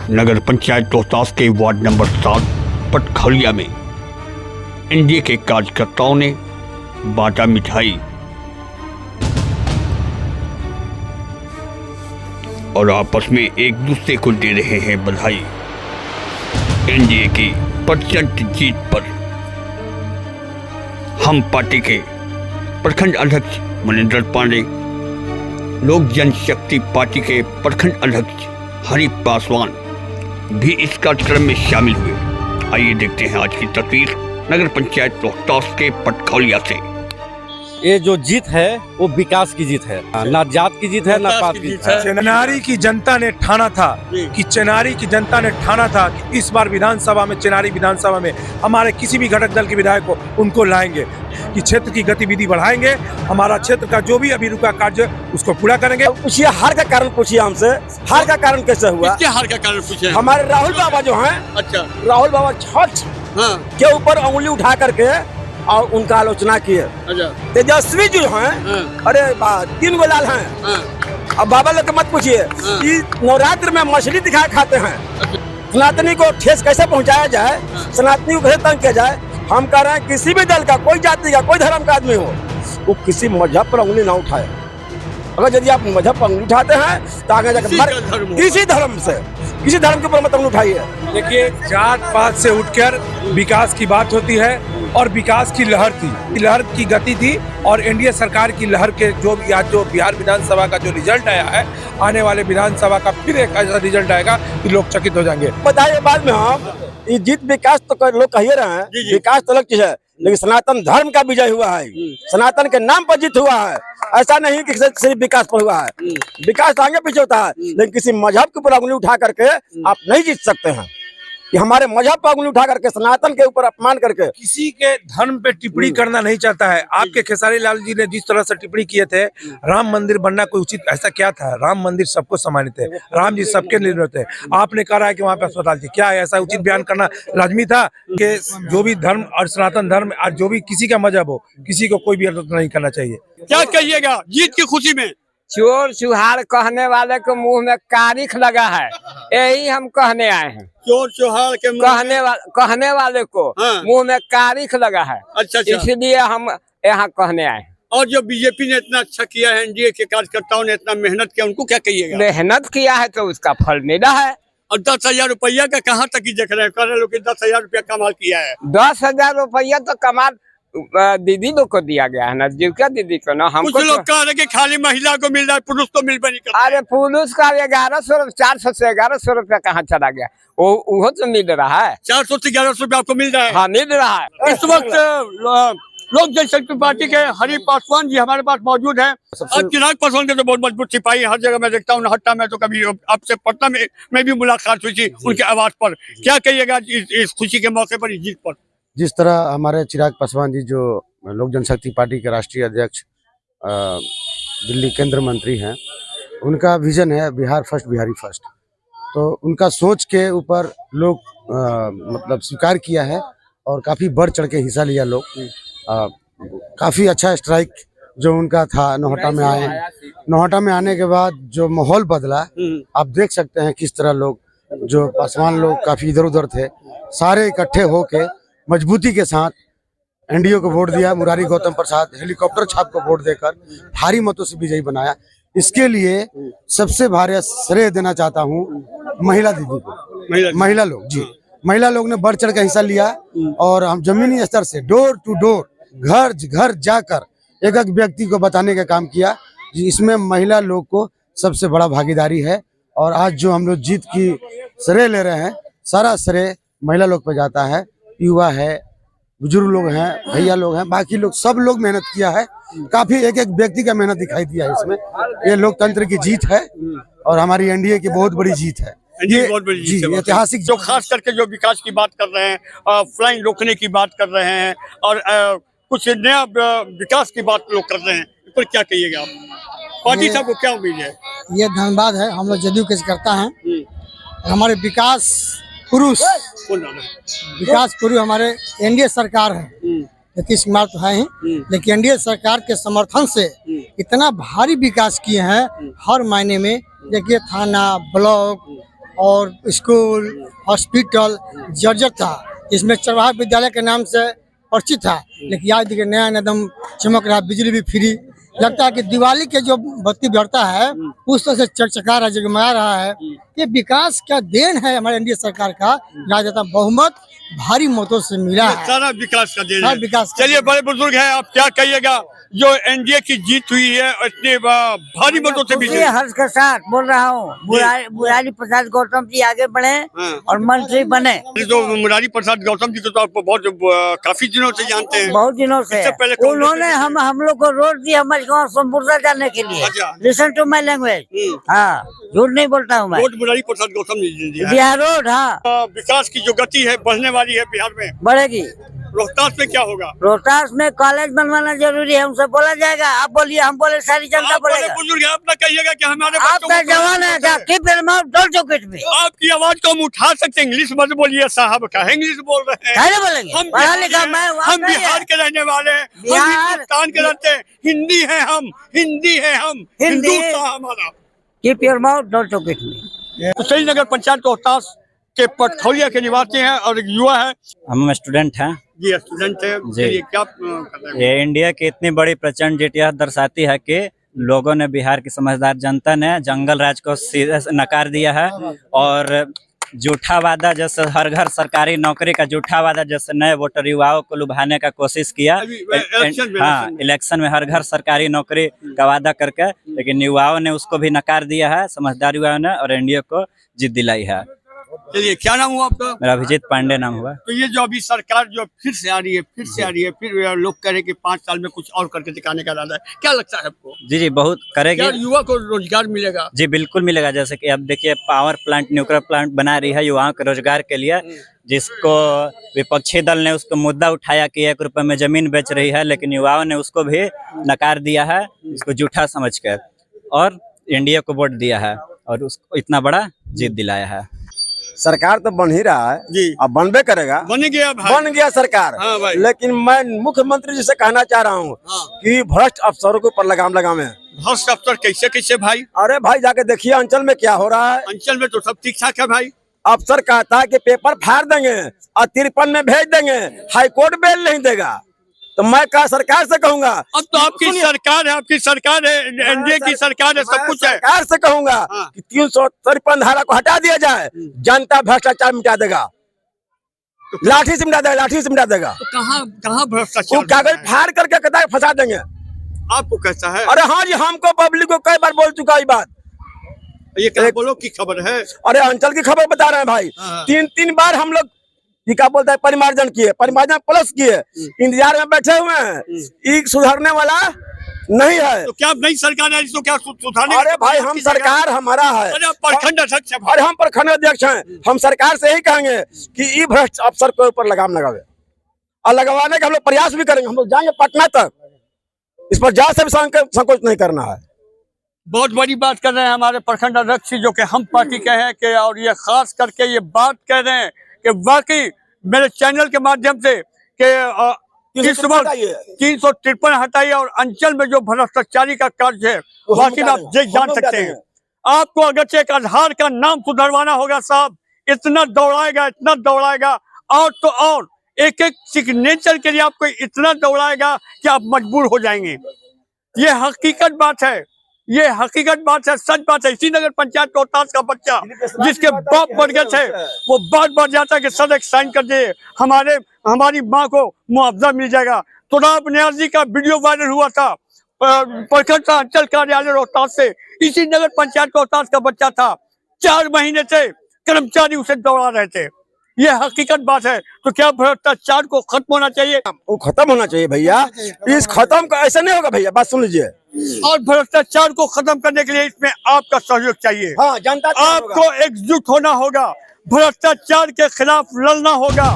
नगर पंचायत रोहतास के ward number 7 पटखौलिया में NDA के कार्यकर्ताओं ने बांटा मिठाई और आपस में एक दूसरे को दे रहे हैं बधाई एनडीए की प्रचंड जीत पर। हम पार्टी के प्रखंड अध्यक्ष मनिंदर पांडे, लोक जनशक्ति पार्टी के प्रखंड अध्यक्ष हरि पासवान भी इस कार्यक्रम में शामिल हुए। आइए देखते हैं आज की तस्वीर नगर पंचायत रोहतास के पटखौलिया से। ये जो जीत है वो विकास की जीत है, ना जात की जीत है, ना पात की जीत है। चेनारी की जनता ने ठाना था कि इस बार विधानसभा में, चेनारी विधानसभा में हमारे किसी भी घटक दल के विधायक को उनको लाएंगे कि क्षेत्र की गतिविधि बढ़ाएंगे, हमारा क्षेत्र का जो भी अभी रुका कार्य उसको पूरा करेंगे। पूछिए हार का कारण, पूछिए हमसे हार का कारण कैसे हुआ? क्या हार का कारण पूछे? हमारे राहुल बाबा जो हैं, अच्छा, राहुल बाबा छठ के ऊपर उंगली उठा करके और उनका आलोचना किए। अच्छा, तेजस्वी जो हैं, अरे 3 गो लाल हैं। अब बाबा लोग मत पूछिए कि नवरात्र में मछली दिखा खाते हैं। सनातनी को ठेस कैसे पहुंचाया जाए, सनातनी को कैसे तंग किया जाए। हम कह रहे हैं किसी भी दल का, कोई जाति का, कोई धर्म का आदमी हो, वो किसी मजहब पर उंगली ना उठाए। अगर यदि आप मजहब पर उंगली उठाते हैं तो आगे जाकर किसी धर्म के ऊपर मत उंगली उठाइए। देखिए, जात पात से उठकर विकास की बात होती है और विकास की लहर थी, लहर की गति थी और एनडीए सरकार की लहर के जो आज जो बिहार विधानसभा का जो रिजल्ट आया है, आने वाले विधानसभा का फिर एक ऐसा रिजल्ट आएगा कि लोग चकित हो जाएंगे। बताइए बाद में हम ये जीत विकास तो लोग कह रहे हैं, विकास तो अलग चीज है, लेकिन सनातन धर्म का विजय हुआ है, सनातन के नाम पर जीत हुआ है। ऐसा नहीं कि सिर्फ विकास पर हुआ है, विकास आगे पीछे होता है, लेकिन किसी मजहब के ऊपर उंगली उठा करके आप नहीं जीत सकते हैं। कि हमारे मजहब पर उंगली उठा करके, सनातन के ऊपर अपमान करके किसी के धर्म पे टिप्पणी करना नहीं चाहता है। आपके खेसारी लाल जी ने जिस तरह से टिप्पणी किए थे, राम मंदिर बनना कोई उचित, ऐसा क्या था? राम मंदिर सबको सम्मानित है, राम जी सबके निर्मित है। आपने कहा है कि वहाँ पे अस्पताल थी, क्या ऐसा उचित बयान करना लाजमी था कि जो भी धर्म और सनातन धर्म और जो भी किसी का मजहब हो, किसी को कोई भी अर्थ नहीं करना चाहिए? क्या कहिएगा जीत की खुशी में? चोर चुहार कहने वाले के मुंह में कारिख लगा है, यही हम कहने आए हैं। चोर चुहार के कहने वाले को मुंह में कारिख लगा है। अच्छा, इसलिए हम यहाँ कहने आए हैं। और जो बीजेपी ने इतना अच्छा किया है, एनडीए के कार्यकर्ताओं ने इतना मेहनत किया, उनको क्या कहिएगा? मेहनत किया है तो उसका फल मिला है। और 10,000 रुपया का कहाँ तक ही देख रहे हैं? कर रहे लोग 10,000 रुपया कमाल किया है। 10,000 रुपया तो कमाल दीदी लोग को दिया गया है ना, जीविका दीदी को ना। हमको कुछ लोग कह रहे कि खाली महिला को मिल रहा है, पुरुष को मिल नहीं करता। अरे पुरुष का 1100, 400 से 1100 रुपया कहाँ चला गया? वो तो मिल रहा है, 400 से 1100 रुपया आपको मिल रहा है। हाँ, मिल रहा है। इस वक्त लोक जनशक्ति पार्टी के हरि पासवान जी हमारे पास मौजूद हैं। और चिराग पासवान के तो बहुत मजबूत सिपाही हर जगह मैं देखता हूँ, हट्टा में तो कभी आपसे पटना में भी मुलाकात हुई थी उनके आवास पर। क्या कहिएगा इस खुशी के मौके पर, इस जीत पर? जिस तरह हमारे चिराग पासवान जी जो लोक जनशक्ति पार्टी के राष्ट्रीय अध्यक्ष, दिल्ली केंद्र मंत्री हैं, उनका विजन है बिहार फर्स्ट, बिहारी फर्स्ट। तो उनका सोच के ऊपर लोग मतलब स्वीकार किया है और काफ़ी बढ़ चढ़ के हिस्सा लिया लोग। काफ़ी अच्छा स्ट्राइक जो उनका था, नौहट्टा में आए, नौहट्टा में आने के बाद जो माहौल बदला, आप देख सकते हैं किस तरह लोग, जो पासवान लोग काफ़ी इधर उधर थे, सारे इकट्ठे होके मजबूती के साथ एनडीए को वोट दिया। मुरारी गौतम प्रसाद हेलीकॉप्टर छाप को वोट देकर भारी मतों से विजयी बनाया। इसके लिए सबसे भारी श्रेय देना चाहता हूँ महिला दीदी को, महिला लोग जी, महिला लोग ने बढ़ चढ़ कर हिस्सा लिया और हम जमीनी स्तर से डोर टू डोर, घर घर जाकर एक एक व्यक्ति को बताने का काम किया। इसमें महिला लोग को सबसे बड़ा भागीदारी है और आज जो हम लोग जीत की श्रेय ले रहे हैं, सारा श्रेय महिला लोग पे जाता है। युवा है, बुजुर्ग लोग हैं, भैया लोग हैं, बाकी लोग सब लोग मेहनत किया है। काफी एक एक व्यक्ति का मेहनत दिखाई दिया है इसमें। ये लोकतंत्र की जीत है और हमारी एनडीए की बहुत बड़ी जीत है। ये बहुत बड़ी जीत है, ऐतिहासिक। जो खास करके जो विकास की बात कर रहे हैं, फ्लाइंग रोकने की बात कर रहे हैं और कुछ नया विकास की बात लोग कर रहे हैं, इस पर क्या कहिएगा आप? पार्टी साहब को क्या उम्मीद है? ये धन्यवाद है, हम लोग जदयू के करता है। हमारे विकास पुरुष हमारे एनडीए सरकार है, नीतीश कुमार तो है ही, लेकिन एनडीए सरकार के समर्थन से इतना भारी विकास किए हैं हर मायने में। देखिए थाना, ब्लॉक, और स्कूल हॉस्पिटल जर्जर था। इसमें चरवाहा विद्यालय के नाम से परिचित था, लेकिन आज देखिए नया एकदम चमक रहा, बिजली भी फ्री। लगता है कि दिवाली के जो बत्ती बढ़ता है उस तरह से चकचका रहा, जगमगा रहा है। ये विकास का देन है हमारे एनडीए सरकार का, राजनेता बहुमत भारी मतों से मिला है। सारा विकास का देन सारा है। विकास का चलिए बड़े बुजुर्ग हैं, आप क्या कहिएगा जो एनडीए की जीत हुई है इतने भारी मतों से खुशी हर्ष के साथ बोल रहा हूँ। मुरारी प्रसाद गौतम जी आगे बढ़े और मंत्री बने। जो मुरारी प्रसाद गौतम जी को तो आप बहुत काफी दिनों से जानते हैं। बहुत दिनों से इससे पहले कौन उन्होंने हम लोग को रोड दी हमारे गाँव संपूर्णता जाने के लिए। अच्छा। Listen to my language. हाँ, झूठ नहीं बोलता हूँ मैं। रोड मुरारी प्रसाद गौतम जी ने दिया है। बिहार रोड, हाँ, विकास की जो गति है बढ़ने वाली है बिहार में। बढ़ेगी। रोहतास में क्या होगा? रोहतास में कॉलेज बनवाना जरूरी है, उनसे बोला जाएगा। आप बोलिए, हम बोले, सारी जनता आप बड़े बोलेगा। बुजुर्ग हैं, आप ना कहिएगा कि हमारे आपका जवान है क्या? Keep your mouth don't talk में। आपकी आवाज को हम उठा सकते हैं, इंग्लिश मत बोलिए साहब का, इंग्लिश बोल रहे हैं। कैसे बोलेंगे? हम पढ़ा लिखा मैं, हम बिहार के रहने वाले हैं, हम बिहार- हिंदुस्तान के रहते हैं, हिंदी है हम, हिंदी है हम, हिंदी। हिंदुस्तान हमारा। Keep your mouth don't talk में। तो श्रीनगर पंचायत रोहतास के पटखौलिया के निवासी हैं और एक युवा है। हम स्टूडेंट हैं। जी स्टूडेंट है। जी। चलिए, क्या कर रहे हैं? ये इंडिया की इतनी बड़ी प्रचंड जीत यह दर्शाती है कि लोगों ने, बिहार की समझदार जनता ने जंगल राज को सीधे नकार दिया है और झूठा वादा जैसे हर घर सरकारी नौकरी का झूठा वादा जैसे नए वोटर युवाओं को लुभाने का कोशिश किया। अभी इलेक्शन में- हाँ, इलेक्शन में हर घर सरकारी नौकरी का वादा करके, लेकिन युवाओं ने उसको भी नकार दिया है, समझदार युवाओं ने, और एनडीए को जीत दिलाई है। चलिए, क्या नाम हुआ आपका? मेरा अभिजीत पांडे नाम हुआ। तो ये जो अभी सरकार जो फिर से आ रही है, फिर लोग कह रहे हैं कि 5 साल में कुछ और करके दिखाने का इरादा है, क्या लगता है आपको? जी बहुत करेगी। क्या युवा को रोजगार मिलेगा? जी बिल्कुल मिलेगा। जैसे कि अब देखिए, पावर प्लांट, न्यूक्लियर प्लांट बना रही है युवाओं के रोजगार के लिए, जिसको विपक्षी दल ने उसको मुद्दा उठाया कि 1 रुपए में जमीन बेच रही है, लेकिन युवाओं ने उसको भी नकार दिया है, इसको झूठा समझकर, और एनडीए को वोट दिया है और उसको इतना बड़ा जीत दिलाया है। सरकार तो बन ही रहा है जी। अब बनबे करेगा। बन गया भाई। बन गया सरकार। हाँ भाई। लेकिन मैं मुख्यमंत्री जी से कहना चाह रहा हूँ कि भ्रष्ट अफसरों के ऊपर लगाम लगावे। भ्रष्ट अफसर कैसे कैसे भाई? अरे भाई जाके देखिए अंचल में क्या हो रहा है। अंचल में तो सब ठीक ठाक है भाई। अफसर कहता है कि पेपर फाड़ देंगे और 53 में भेज देंगे, हाई कोर्ट बेल नहीं देगा। तो मैं क्या सरकार से कहूंगा, अब तो आपकी सरकार है, आपकी सरकार है, एनडीए की सरकार है, सब कुछ है। सरकार से कहूंगा हाँ। कि 353 धारा को हटा दिया जाए, जनता भ्रष्टाचार मिटा देगा। लाठी से मिटा देगा, लाठी से मिटा देगा। तो कहाँ वो भ्रष्टाचार कागज फाड़ करके कहता है फंसा देंगे। आपको कैसा है? अरे हाँ जी, हमको पब्लिक को कई बार बोल चुका ये बात। ये क्या बोलो की खबर है? अरे अंचल की खबर बता रहे हैं भाई। हाँ। 3 बार हम लोग ये क्या बोलता है, परिमार्जन किए, परिमार्जन प्लस किए, इंतजार में बैठे हुए हैं। ये सुधरने वाला नहीं है। तो क्या नई सरकार है इसको क्या सुधारने? अरे भाई हम सरकार हमारा है। अरे आप प्रखंड अध्यक्ष है भाई। अरे हम प्रखंड अध्यक्ष हैं। हम सरकार से यही कहेंगे कि ये भ्रष्ट अफसर के ऊपर लगाम लगावे, और लगवाने का हम लोग प्रयास भी करेंगे। हम लोग जाएंगे पटना तक, इस पर जा से भी संकोच नहीं करना है। बहुत बड़ी बात कर रहे हैं हमारे प्रखंड अध्यक्ष जो कि हम पार्टी के हैं कि, और ये खास करके ये बात कह रहे हैं कि वाकई मेरे चैनल के माध्यम से कि इस वक्त 353 हटाइए और अंचल में जो भ्रष्टाचारी का कार्य है वाकई में आप जान सकते हैं। आपको अगर एक आधार का नाम सुधरवाना होगा साहब, इतना दौड़ाएगा और तो और एक सिग्नेचर के लिए आपको इतना दौड़ाएगा कि आप मजबूर हो जाएंगे। ये हकीकत बात है, ये हकीकत बात है, सच बात है। श्रीनगर पंचायत रोहतास का बच्चा जिसके बाप मर गए थे, वो बार जाता है कि सर एक साइन कर दे, हमारी माँ को मुआवजा मिल जाएगा। तो राम न्याजी का वीडियो वायरल हुआ था प्रखंड अंचल कार्यालय रोहतास से। इसी नगर पंचायत रोहतास का बच्चा था, 4 महीने से कर्मचारी उसे दौड़ा रहे थे। ये हकीकत बात है। तो क्या भ्रष्टाचार को खत्म होना चाहिए? वो खत्म होना चाहिए भैया। इस खत्म का ऐसा नहीं होगा भैया, बात सुन लीजिए। और भ्रष्टाचार को खत्म करने के लिए इसमें आपका सहयोग चाहिए। हाँ, जनता आपको एकजुट होना होगा, भ्रष्टाचार के खिलाफ लड़ना होगा।